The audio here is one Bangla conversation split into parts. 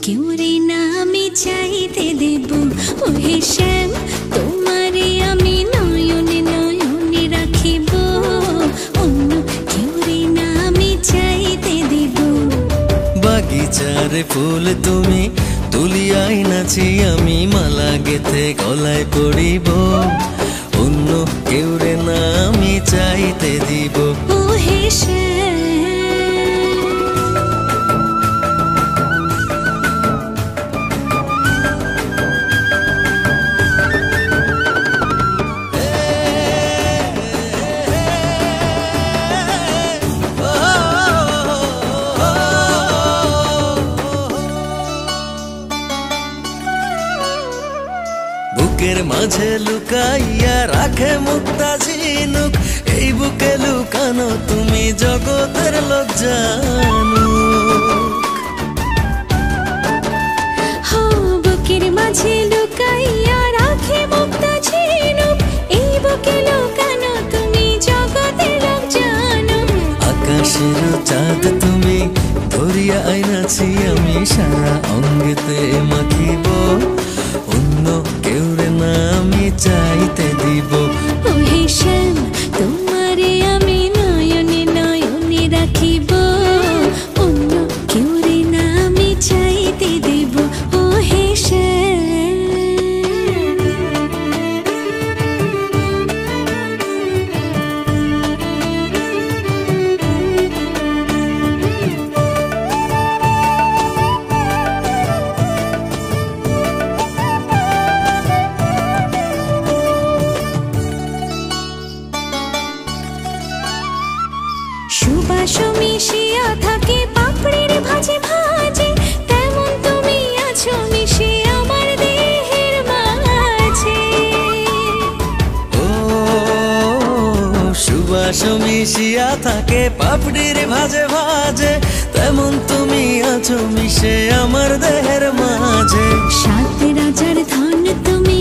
কেউ রে না আমি চাইতে দেব। ওহে শ্যাম তোমারে আমি নয়নে নয়নে রাখিব, অন্য কেউ রে না আমি চাইতে দেব। বাগিচারে ফুল তুমি তুলিয়াই নাছি আমি মালা গেথে গলায় পড়িব, অন্য কেউ রে না আমি চাইতে দিব। ওহে শ্যাম বুকের মাঝে লুকাইয়া রাখে মুক্তা ঝিনুক, এই বুকে লুকানো তুমি জগতের লোক জানুক। বুকের মাঝে লুকাইয়া রাখে মুক্তা ঝিনুক, এই বুকে লুকানো তুমি জগতের লোক জানুক। আকাশের চাঁদ তুমি ধরিয়া আইনাছি আমি সারা অঙ্গেতে মাখিব, অন্য কেউ রে না আমি চাইতে দিব। ওহে শ্যাম তোমারে আমি নয়নে নয়নে রাখিব, অন্য কেউ রে না আমি চাইতে দেব। ওহে শ্যাম সুবাস মিশিয়া থাকে পাপড়ির ভাজে ভাজে, তেমন তুমি আছো মিশে আমার দেহের মাঝে। ও সুবাস মিশিয়া থাকে পাপড়ির ভাজে ভাজে, তেমন তুমি আছো মিশে আমার দেহের মাঝে। সাত রাজার ধন তুমি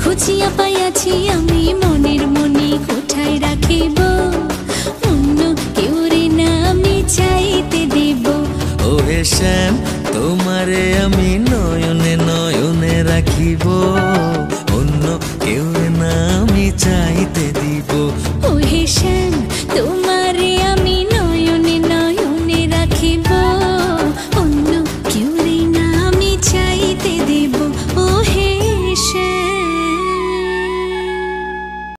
খুঁজিয়া পাইয়াছি আমি মনের মনে কোঠায় রাখিব, অন্য কেউ রে না আমি চাইতে দেব। ওহে শ্যাম তোমারে আমি নয়নে নয়নে রাখিব, অন্য কেউ না আমি চাইতে দিব। ওহে শ্যাম